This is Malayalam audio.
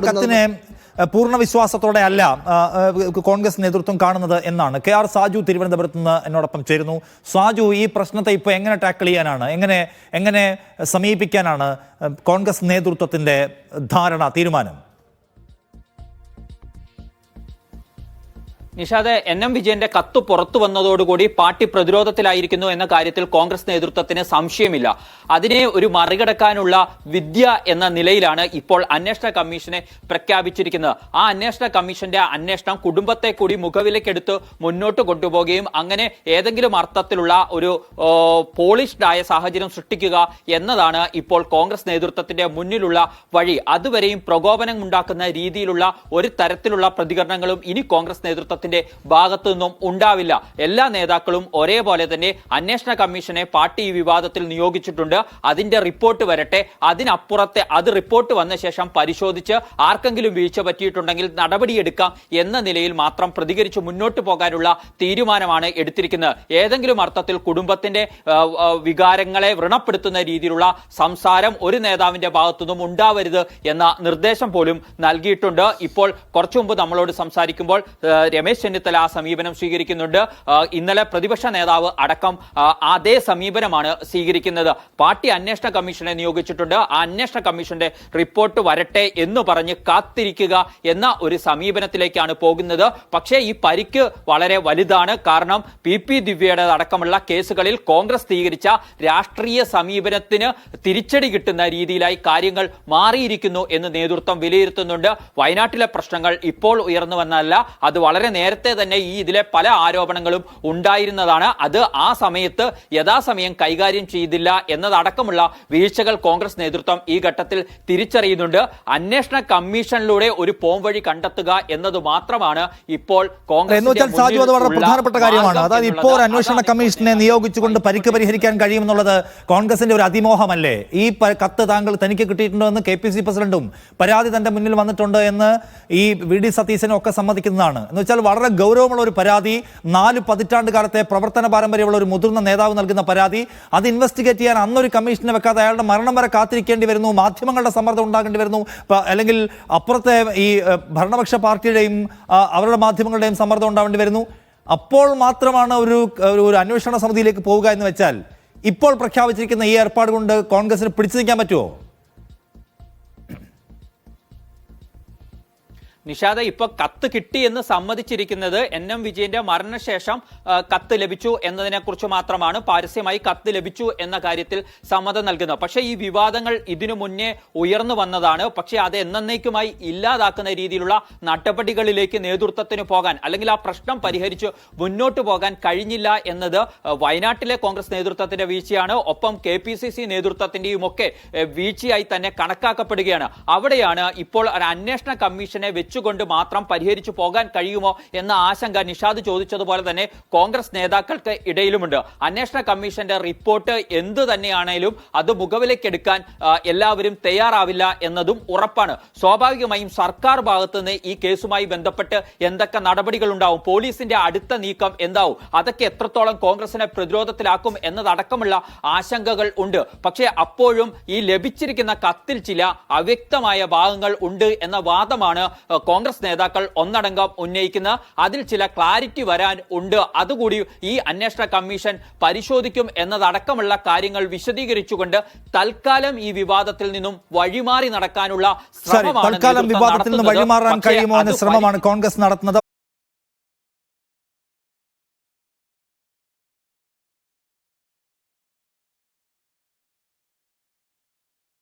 കത്തിനെ പൂർണ്ണ വിശ്വാസത്തോടെ അല്ല കോൺഗ്രസ് നേതൃത്വം കാണുന്നത് എന്നാണ് കെ.ആർ. സാജു തിരുവനന്തപുരത്ത് നിന്ന് എന്നോടൊപ്പം ചേരുന്നു. സാജു, ഈ പ്രശ്നത്തെ ഇപ്പോൾ എങ്ങനെ ടാക്കിൾ ചെയ്യാനാണ്, എങ്ങനെ സമീപിക്കാനാണ് കോൺഗ്രസ് നേതൃത്വത്തിന്റെ തീരുമാനം? നിഷാദ്, എൻ.എം. വിജയന്റെ കത്ത് പുറത്തു വന്നതോടുകൂടി പാർട്ടി പ്രതിരോധത്തിലായിരിക്കുന്നു എന്ന കാര്യത്തിൽ കോൺഗ്രസ് നേതൃത്വത്തിന് സംശയമില്ല. അതിനെ ഒരു മറികടക്കാനുള്ള വിദ്യ എന്ന നിലയിലാണ് ഇപ്പോൾ അന്വേഷണ കമ്മീഷനെ പ്രഖ്യാപിച്ചിരിക്കുന്നത്. ആ അന്വേഷണ കമ്മീഷന്റെ അന്വേഷണം കുടുംബത്തെ കൂടി മുഖവിലക്കെടുത്ത് മുന്നോട്ട് കൊണ്ടുപോവുകയും അങ്ങനെ ഏതെങ്കിലും അർത്ഥത്തിലുള്ള ഒരു പോളിഷ്ഡ് ആയ സാഹചര്യം സൃഷ്ടിക്കുക എന്നതാണ് ഇപ്പോൾ കോൺഗ്രസ് നേതൃത്വത്തിന്റെ മുന്നിലുള്ള വഴി. അതുവരെയും പ്രകോപനം ഉണ്ടാക്കുന്ന രീതിയിലുള്ള ഒരു തരത്തിലുള്ള പ്രതികരണങ്ങളും ഇനി കോൺഗ്രസ് നേതൃത്വത്തിന്റെ ഭാഗത്തു നിന്നും ഉണ്ടാവില്ല. എല്ലാ നേതാക്കളും ഒരേപോലെ തന്നെ അന്വേഷണ കമ്മീഷനെ പാർട്ടി ഈ വിവാദത്തിൽ നിയോഗിച്ചിട്ടുണ്ട്. അതിന്റെ റിപ്പോർട്ട് വരട്ടെ, അതിനപ്പുറത്തെ അത് റിപ്പോർട്ട് വന്ന ശേഷം പരിശോധിച്ച് ആർക്കെങ്കിലും വീഴ്ച പറ്റിയിട്ടുണ്ടെങ്കിൽ നടപടിയെടുക്കാം എന്ന നിലയിൽ മാത്രം പ്രതികരിച്ച് മുന്നോട്ട് പോകാനുള്ള തീരുമാനമാണ് എടുത്തിരിക്കുന്നത്. ഏതെങ്കിലും അർത്ഥത്തിൽ കുടുംബത്തിന്റെ വികാരങ്ങളെ വ്രണപ്പെടുത്തുന്ന രീതിയിലുള്ള സംസാരം ഒരു നേതാവിന്റെ ഭാഗത്തുനിന്നും ഉണ്ടാവരുത് എന്ന നിർദ്ദേശം പോലും നൽകിയിട്ടുണ്ട്. ഇപ്പോൾ കുറച്ചു മുമ്പ് നമ്മളോട് സംസാരിക്കുമ്പോൾ രമേശ് ചെന്നിത്തല ആ സമീപനം സ്വീകരിക്കുന്നുണ്ട്. ഇന്നലെ പ്രതിപക്ഷ നേതാവ് അടക്കം അതേ സമീപനമാണ് സ്വീകരിക്കുന്നത്. പാർട്ടി അന്വേഷണ കമ്മീഷനെ നിയോഗിച്ചിട്ടുണ്ട്. ആ അന്വേഷണ കമ്മീഷന്റെ റിപ്പോർട്ട് വരട്ടെ എന്ന് പറഞ്ഞ് കാത്തിരിക്കുക എന്ന ഒരു സമീപനത്തിലേക്കാണ് പോകുന്നത്. പക്ഷേ ഈ പരിക്ക് വളരെ വലുതാണ്. കാരണം പി ദിവ്യയുടെ അടക്കമുള്ള കേസുകളിൽ കോൺഗ്രസ് സ്വീകരിച്ച രാഷ്ട്രീയ സമീപനത്തിന് തിരിച്ചടി കിട്ടുന്ന രീതിയിലായി കാര്യങ്ങൾ മാറിയിരിക്കുന്നു എന്ന് നേതൃത്വം വിലയിരുത്തുന്നുണ്ട്. വയനാട്ടിലെ പ്രശ്നങ്ങൾ ഇപ്പോൾ ഉയർന്നു വന്നതല്ല, അത് വളരെ നേരത്തെ തന്നെ ഇതിലെ പല ആരോപണങ്ങളും ഉണ്ടായിരുന്നതാണ്. അത് ആ സമയത്ത് യഥാസമയം കൈകാര്യം ചെയ്തില്ല എന്നതടക്കമുള്ള വീഴ്ചകൾ കോൺഗ്രസ് നേതൃത്വം ഈ ഘട്ടത്തിൽ തിരിച്ചറിയുന്നുണ്ട്. അന്വേഷണ കമ്മീഷനിലൂടെ ഒരു പോംവഴി കണ്ടെത്തുക എന്നത് മാത്രമാണ് ഇപ്പോൾ കോൺഗ്രസ് പ്രധാനപ്പെട്ട കാര്യമാണ്. അതായത് ഇപ്പോൾ അന്വേഷണ കമ്മീഷനെ നിയോഗിച്ചുകൊണ്ട് പരിക്ക് പരിഹരിക്കാൻ കഴിയുമെന്നുള്ളത് കോൺഗ്രസിന്റെ ഒരു അതിമോഹമല്ലേ? ഈ കത്ത് തനിക്ക് കിട്ടിയിട്ടുണ്ടോ എന്ന് KPCC പ്രസിഡന്റും പരാതി തന്റെ മുന്നിൽ വന്നിട്ടുണ്ട് എന്ന് ഈ VD സതീശനും ഒക്കെ സമ്മതിക്കുന്നതാണ്. എന്ന് വെച്ചാൽ വളരെ ഗൗരവമുള്ള ഒരു പരാതി, 4 പതിറ്റാണ്ട് കാലത്തെ പ്രവർത്തന പാരമ്പര്യമുള്ള ഒരു മുതിർന്ന നേതാവ് നൽകുന്ന പരാതി, അത് ഇൻവെസ്റ്റിഗേറ്റ് ചെയ്യാൻ അന്നൊരു കമ്മീഷനെ വെക്കാതെ അയാളുടെ മരണം വരെ കാത്തിരിക്കേണ്ടി വരുന്നു, മാധ്യമങ്ങളുടെ സമ്മർദ്ദം ഉണ്ടാകേണ്ടി വരുന്നു, അല്ലെങ്കിൽ അപ്പുറത്തെ ഈ ഭരണപക്ഷ പാർട്ടിയുടെയും അവരുടെ മാധ്യമങ്ങളുടെയും സമ്മർദ്ദം ഉണ്ടാവേണ്ടി വരുന്നു. അപ്പോൾ മാത്രമാണ് ഒരു അന്വേഷണ സമിതിയിലേക്ക് പോവുക എന്ന് വെച്ചാൽ ഇപ്പോൾ പ്രഖ്യാപിച്ചിരിക്കുന്ന ഈ ഏർപ്പാട് കൊണ്ട് കോൺഗ്രസിന് പിടിച്ചു നിൽക്കാൻ പറ്റുമോ? നിഷാദ, ഇപ്പൊ കത്ത് കിട്ടി എന്ന് സമ്മതിച്ചിരിക്കുന്നത് എൻ.എം. വിജയന്റെ മരണശേഷം കത്ത് ലഭിച്ചു എന്നതിനെ കുറിച്ച് മാത്രമാണ്. പരസ്യമായി കത്ത് ലഭിച്ചു എന്ന കാര്യത്തിൽ സമ്മതം നൽകുന്നത്. പക്ഷേ ഈ വിവാദങ്ങൾ ഇതിനു മുന്നേ ഉയർന്നു വന്നതാണ്. പക്ഷേ അത് എന്നേക്കുമായി ഇല്ലാതാക്കുന്ന രീതിയിലുള്ള നടപടികളിലേക്ക് നേതൃത്വത്തിന് പോകാൻ, അല്ലെങ്കിൽ ആ പ്രശ്നം പരിഹരിച്ച് മുന്നോട്ട് പോകാൻ കഴിഞ്ഞില്ല എന്നത് വയനാട്ടിലെ കോൺഗ്രസ് നേതൃത്വത്തിന്റെ വീഴ്ചയാണ്. ഒപ്പം KPCC നേതൃത്വത്തിന്റെയും ഒക്കെ വീഴ്ചയായി തന്നെ കണക്കാക്കപ്പെടുകയാണ്. അവിടെയാണ് ഇപ്പോൾ ഒരു അന്വേഷണ കമ്മീഷനെ കൊണ്ട് മാത്രം പരിഹരിച്ചു പോകാൻ കഴിയുമോ എന്ന ആശങ്ക നിഷാദ് ചോദിച്ചതുപോലെ തന്നെ കോൺഗ്രസ് നേതാക്കൾക്ക് ഇടയിലുമുണ്ട്. അന്വേഷണ കമ്മീഷന്റെ റിപ്പോർട്ട് എന്തു തന്നെയാണേലും അത് മുഖവിലേക്കെടുക്കാൻ എല്ലാവരും തയ്യാറാവില്ല എന്നതും ഉറപ്പാണ്. സ്വാഭാവികമായും സർക്കാർ ഭാഗത്ത് നിന്ന് ഈ കേസുമായി ബന്ധപ്പെട്ട് എന്തൊക്കെ നടപടികൾ ഉണ്ടാവും, പോലീസിന്റെ അടുത്ത നീക്കം എന്താവും, അതൊക്കെ എത്രത്തോളം കോൺഗ്രസിനെ പ്രതിരോധത്തിലാക്കും എന്നതടക്കമുള്ള ആശങ്കകൾ ഉണ്ട്. പക്ഷേ അപ്പോഴും ഈ ലഭിച്ചിരിക്കുന്ന കത്തിൽ ചില അവ്യക്തമായ ഭാഗങ്ങൾ ഉണ്ട് എന്ന വാദമാണ് കോൺഗ്രസ് നേതാക്കൾ ഒന്നടങ്കം ഉന്നയിക്കുന്ന. അതിൽ ചില ക്ലാരിറ്റി വരാൻ ഉണ്ട്. അതുകൂടി ഈ അന്വേഷണ കമ്മീഷൻ പരിശോധിക്കും എന്നതടക്കമുള്ള കാര്യങ്ങൾ വിശദീകരിച്ചുകൊണ്ട് തൽക്കാലം ഈ വിവാദത്തിൽ നിന്നും വഴിമാറി നടക്കാനുള്ള ശ്രമമാണ് കോൺഗ്രസ് നടത്തുന്നത്.